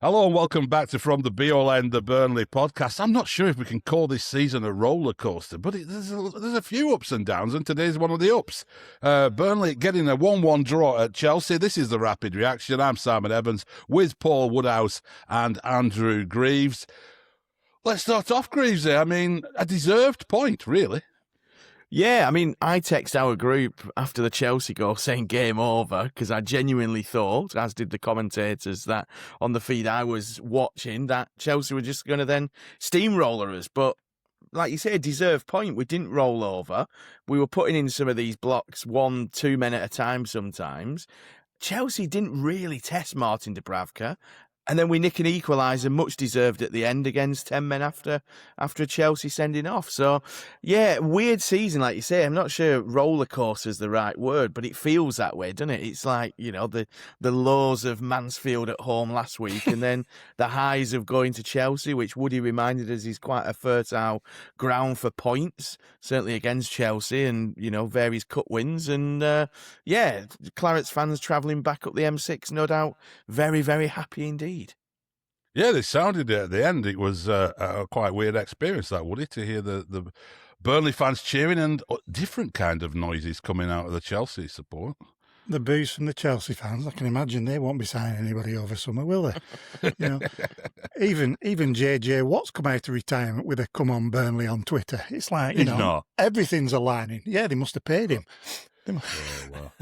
Hello and welcome back to From the BOLN, the Burnley podcast. I'm not sure if we can call this season a roller coaster, but there's a few ups and downs, and today's one of the ups. Burnley getting a 1-1 draw at Chelsea. This is the Rapid Reaction. I'm Simon Evans with Paul Woodhouse and Andrew Greaves. Let's start off, Greavesy. I mean, a deserved point, really. Yeah, I mean, I text our group after the Chelsea goal saying game over because I genuinely thought, as did the commentators that on the feed I was watching, that Chelsea were just going to then steamroller us. But like you say, a deserved point. We didn't roll over. We were putting in some of these blocks 1-2 men at a time sometimes. Chelsea didn't really test Martin Dubravka. And then we nick an equaliser, much deserved at the end against 10 men after Chelsea sending off. So, yeah, weird season, like you say. I'm not sure roller coaster is the right word, but it feels that way, doesn't it? It's like, you know, the lows of Mansfield at home last week and then the highs of going to Chelsea, which Woody reminded us is quite a fertile ground for points, certainly against Chelsea and, you know, various cup wins. And, yeah, Clarets fans travelling back up the M6, no doubt, very, very happy indeed. Yeah, they sounded it at the end. It was a quite weird experience, that, Woody, to hear the Burnley fans cheering and different kind of noises coming out of the Chelsea support. The boos from the Chelsea fans, I can imagine they won't be signing anybody over summer, will they? You know, even JJ Watt's come out of retirement with a "Come on Burnley" on Twitter. It's like, you know, everything's aligning. Yeah, they must have paid him. Yeah, well,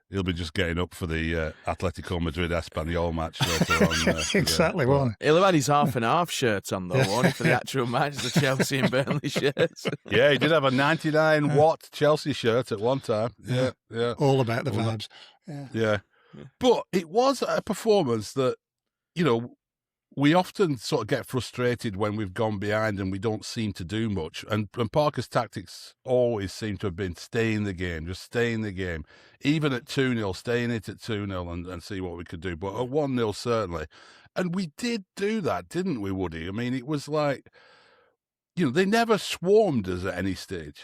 he'll be just getting up for the Atletico Madrid Espanyol match later on. Exactly, won't he? He'll have had his half and half shirt on though, won't he, for the actual match, the Chelsea and Burnley shirts. Yeah, he did have a 99-watt Chelsea shirt at one time. Yeah. All about the vibes. Yeah. But it was a performance that, you know, we often sort of get frustrated when we've gone behind and we don't seem to do much. And Parker's tactics always seem to have been stay in the game, just stay in the game. Even at 2-0, stay in it at 2-0 and see what we could do. But at 1-0, certainly. And we did do that, didn't we, Woody? I mean, it was like, you know, they never swarmed us at any stage.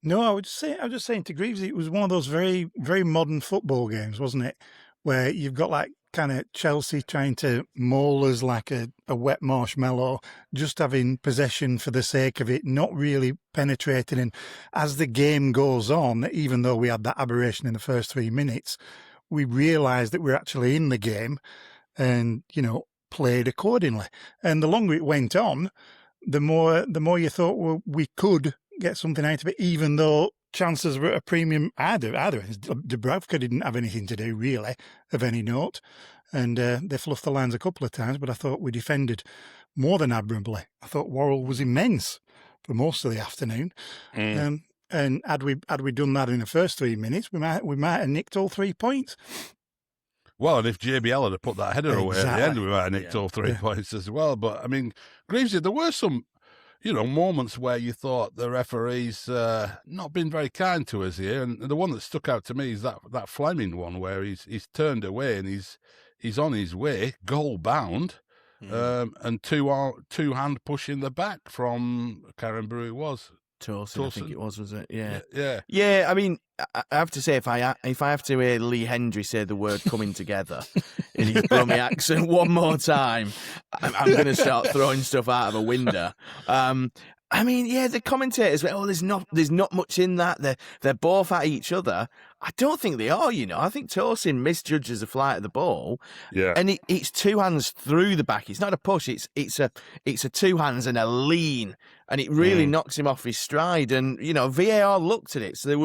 No, I was just saying to Greavesy, it was one of those very, very modern football games, wasn't it? Where you've got like kind of Chelsea trying to maul us like a wet marshmallow, just having possession for the sake of it, not really penetrating. And as the game goes on, even though we had that aberration in the first 3 minutes, we realised that we're actually in the game and, you know, played accordingly. And the longer it went on, the more you thought, well, we could get something out of it, even though chances were at a premium either. Dubravka didn't have anything to do, really, of any note. And they fluffed the lines a couple of times, but I thought we defended more than admirably. I thought Worrell was immense for most of the afternoon. And had we done that in the first 3 minutes, we might have nicked all 3 points. Well, and if JBL had put that header away at the end, we might have nicked all 3 points as well. But, I mean, Greavesy, there were some, you know, moments where you thought the referee's not been very kind to us here. And the one that stuck out to me is that Flemming one where he's turned away and he's on his way, goal bound, and two hand push in the back from, I can't remember who it was. Towson, I think it was it? Yeah. Yeah. I mean, I have to say, if I have to hear Lee Hendry say the word "coming together" in his Brummie accent one more time, I'm going to start throwing stuff out of a window. I mean, yeah, the commentators went, "Oh, there's not much in that. They're both at each other." I don't think they are. You know, I think Towson misjudges the flight of the ball. Yeah, and it's two hands through the back. It's not a push. It's a two hands and a lean, and it really knocks him off his stride. And you know, VAR looked at it, so there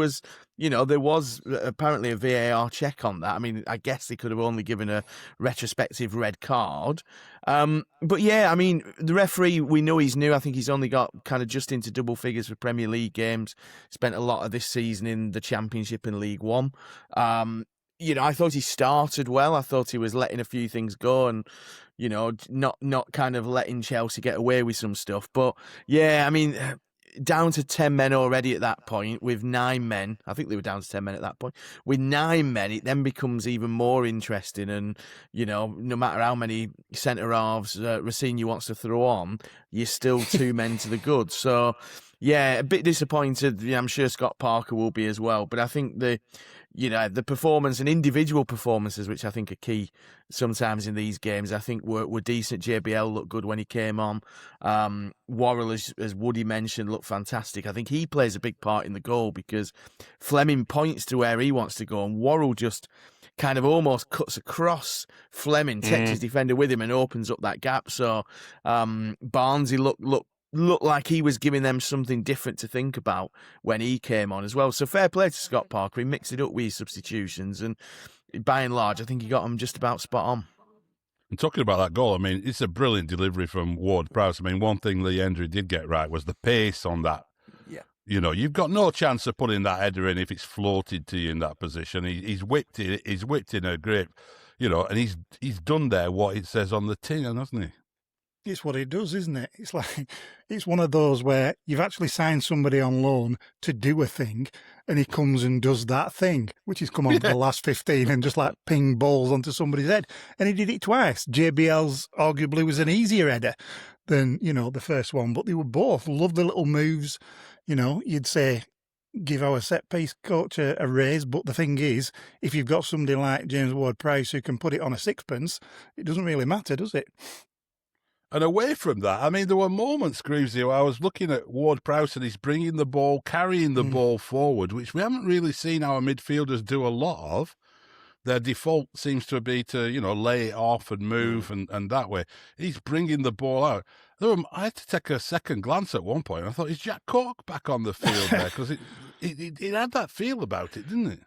was apparently a VAR check on that. I mean, I guess they could have only given a retrospective red card. But yeah, I mean, the referee, we know he's new. I think he's only got kind of just into double figures for Premier League games. Spent a lot of this season in the Championship and League One. You know, I thought he started well. I thought he was letting a few things go and, you know, not kind of letting Chelsea get away with some stuff. But yeah, I mean, down to 10 men already at that point with 9 men. I think they were down to 10 men at that point. With 9 men, it then becomes even more interesting. And, you know, no matter how many centre-halves Rossini wants to throw on, you're still 2 men to the good. So, yeah, a bit disappointed. Yeah, I'm sure Scott Parker will be as well. But I think the performance and individual performances, which I think are key sometimes in these games, I think were decent. JBL looked good when he came on. Worrell, as Woody mentioned, looked fantastic. I think he plays a big part in the goal because Flemming points to where he wants to go, and Worrell just kind of almost cuts across Flemming, takes his defender with him, and opens up that gap. So Barnsley looked like he was giving them something different to think about when he came on as well. So fair play to Scott Parker. He mixed it up with his substitutions, and by and large, I think he got them just about spot on. And talking about that goal, I mean, it's a brilliant delivery from Ward-Prowse. I mean, one thing Lee Hendry did get right was the pace on that. Yeah. You've got no chance of putting that header in if it's floated to you in that position. He's whipped it. He's whipped in a grip, and he's done there what it says on the tin, hasn't he? It's what he does, isn't it? It's like, it's one of those where you've actually signed somebody on loan to do a thing, and he comes and does that thing, which has come on for the last 15 and just like ping balls onto somebody's head. And he did it twice. JBL's arguably was an easier header than, the first one, but they were both lovely little moves. You'd say, give our set-piece coach a raise, but the thing is, if you've got somebody like James Ward-Prowse who can put it on a sixpence, it doesn't really matter, does it? And away from that, I mean, there were moments, Greavesy, where I was looking at Ward-Prowse and he's bringing the ball, carrying the ball forward, which we haven't really seen our midfielders do a lot of. Their default seems to be to, lay it off and move and that way. He's bringing the ball out. I had to take a second glance at one point. I thought, is Jack Cork back on the field there? Because it had that feel about it, didn't it?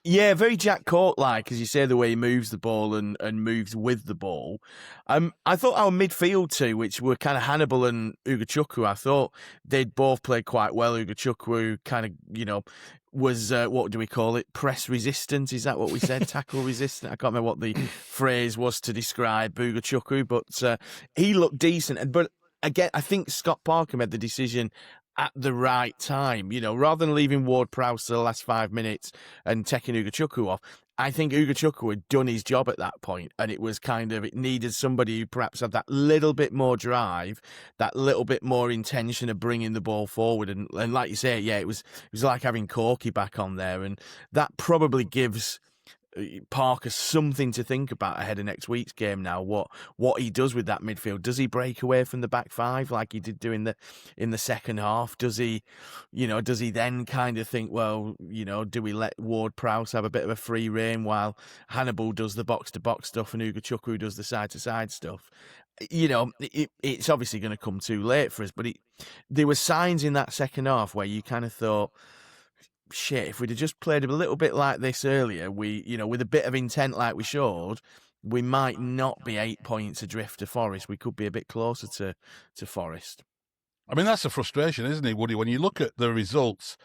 Yeah, very Jack Cork-like, as you say, the way he moves the ball and moves with the ball. I thought our midfield too, which were kind of Hannibal and Ugachukwu, I thought they'd both played quite well. Ugachukwu kind of, was, what do we call it, press resistant? Is that what we said? Tackle resistant? I can't remember what the phrase was to describe Ugachukwu, but he looked decent. But again, I think Scott Parker made the decision at the right time, rather than leaving Ward-Prowse to the last 5 minutes and taking Ugachukwu off. I think Ugachukwu had done his job at that point, and it was it needed somebody who perhaps had that little bit more drive, that little bit more intention of bringing the ball forward. And like you say, yeah, it was like having Corky back on there, and that probably gives Parker something to think about ahead of next week's game now. What he does with that midfield. Does he break away from the back five like he did do in the second half? Does he then kind of think, well, do we let Ward-Prowse have a bit of a free rein while Hannibal does the box to box stuff and Ugachukwu does the side to side stuff? It's obviously going to come too late for us, but there were signs in that second half where you kind of thought, shit, if we'd have just played a little bit like this earlier, with a bit of intent like we showed, we might not be 8 points adrift to Forest. We could be a bit closer to Forest. I mean, that's a frustration, isn't it, Woody? When you look at the results,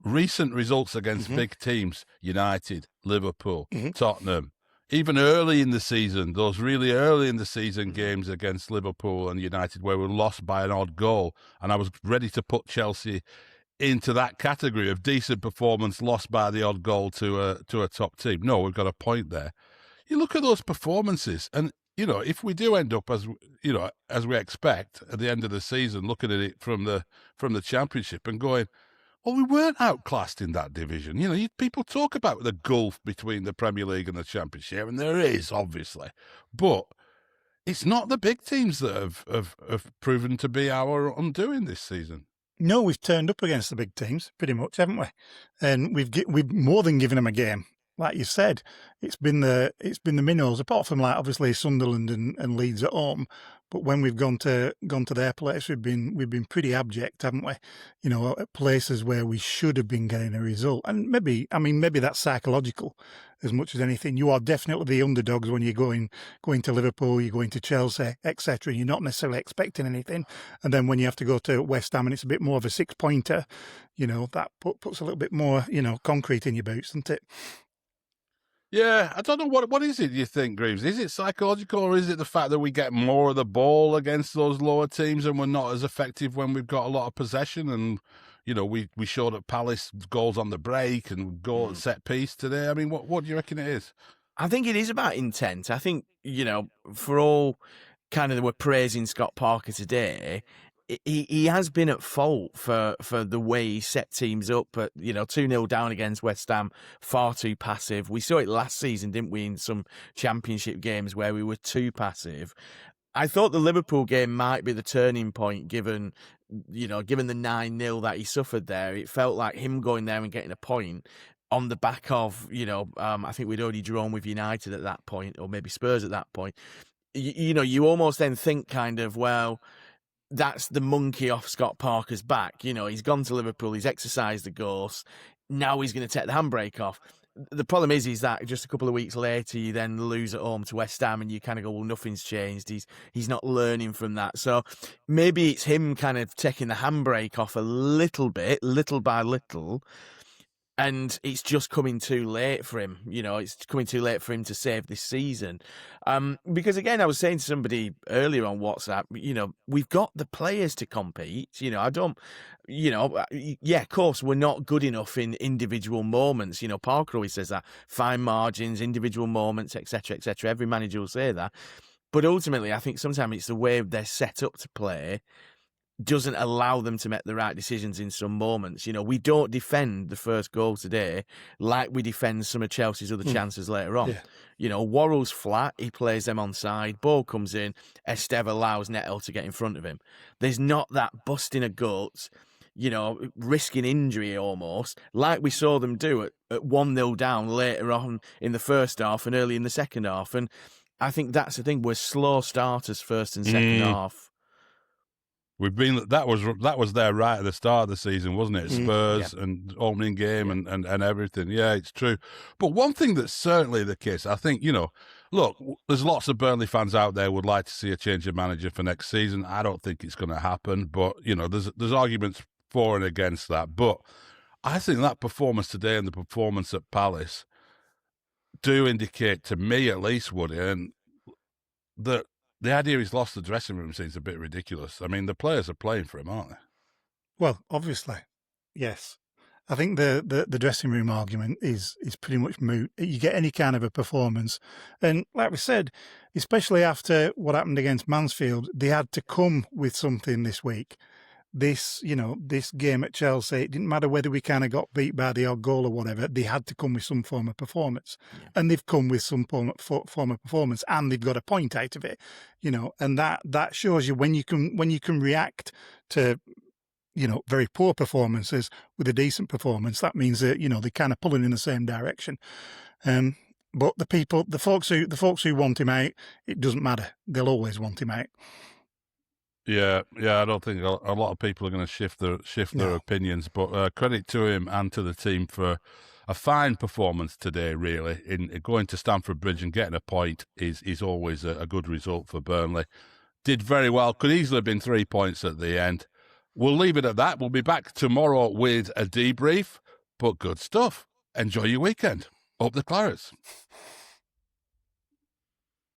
recent results against big teams, United, Liverpool, Tottenham, even early in the season, those really early in the season games against Liverpool and United where we were lost by an odd goal, and I was ready to put Chelsea into that category of decent performance lost by the odd goal to a top team. No, we've got a point there. You look at those performances, and if we do end up as we expect at the end of the season, looking at it from the Championship and going, well, we weren't outclassed in that division. People talk about the gulf between the Premier League and the Championship, and there is obviously, but it's not the big teams that have proven to be our undoing this season. No, we've turned up against the big teams, pretty much, haven't we? And we've more than given them a game. Like you said, it's been the minnows, apart from obviously Sunderland and Leeds at home. But when we've gone to their place, we've been pretty abject, haven't we? At places where we should have been getting a result. And maybe that's psychological as much as anything. You are definitely the underdogs when you're going to Liverpool, you're going to Chelsea, etc. You're not necessarily expecting anything. And then when you have to go to West Ham and it's a bit more of a 6-pointer, that puts a little bit more, concrete in your boots, doesn't it? Yeah, I don't know what is it you think, Greaves? Is it psychological, or is it the fact that we get more of the ball against those lower teams and we're not as effective when we've got a lot of possession? And we showed at Palace goals on the break and goal at set piece today. I mean, what do you reckon it is? I think it is about intent. I think for all kind of we're praising Scott Parker today, he has been at fault for the way he set teams up. But 2-0 down against West Ham, far too passive. We saw it last season, didn't we, in some championship games where we were too passive. I thought the Liverpool game might be the turning point, given the 9-0 that he suffered there. It felt like him going there and getting a point on the back of, I think we'd already drawn with United at that point, or maybe Spurs at that point. You almost then think kind of, well, that's the monkey off Scott Parker's back. He's gone to Liverpool, he's exercised the ghost. Now he's going to take the handbrake off. The problem is that just a couple of weeks later, you then lose at home to West Ham, and you kind of go, well, nothing's changed. He's not learning from that. So maybe it's him kind of taking the handbrake off a little bit, little by little, and it's just coming too late for him. It's coming too late for him to save this season. Because again, I was saying to somebody earlier on WhatsApp, we've got the players to compete. Of course, we're not good enough in individual moments. Parker always says that, fine margins, individual moments, etc., etc. Every manager will say that. But ultimately, I think sometimes it's the way they're set up to play doesn't allow them to make the right decisions in some moments. We don't defend the first goal today like we defend some of Chelsea's other chances later on. Yeah. Worrell's flat, he plays them onside, ball comes in, Esteve allows Neto to get in front of him. There's not that busting of guts, risking injury almost, like we saw them do at 1-0 down later on in the first half and early in the second half. And I think that's the thing, we're slow starters first and second half. That was there right at the start of the season, wasn't it? Spurs and opening game and everything. Yeah, it's true. But one thing that's certainly the case, I think, look, there's lots of Burnley fans out there who would like to see a change of manager for next season. I don't think it's going to happen, but there's arguments for and against that. But I think that performance today and the performance at Palace do indicate to me, at least, Woody, and that the idea he's lost the dressing room seems a bit ridiculous. I mean, the players are playing for him, aren't they? Well, obviously, yes. I think the dressing room argument is pretty much moot. You get any kind of a performance. And like we said, especially after what happened against Mansfield, they had to come with something this week. This game at Chelsea, it didn't matter whether we kind of got beat by the odd goal or whatever, they had to come with some form of performance. Yeah. And they've come with some form of performance, and they've got a point out of it, and that shows you when you can react to, very poor performances with a decent performance. That means that, they're kind of pulling in the same direction. But the folks who want him out, it doesn't matter. They'll always want him out. Yeah, I don't think a lot of people are going to shift their opinions, but credit to him and to the team for a fine performance today, really. In going to Stamford Bridge and getting a point is always a good result for Burnley. Did very well, could easily have been 3 points at the end. We'll leave it at that. We'll be back tomorrow with a debrief, but good stuff. Enjoy your weekend. Up the Clarets.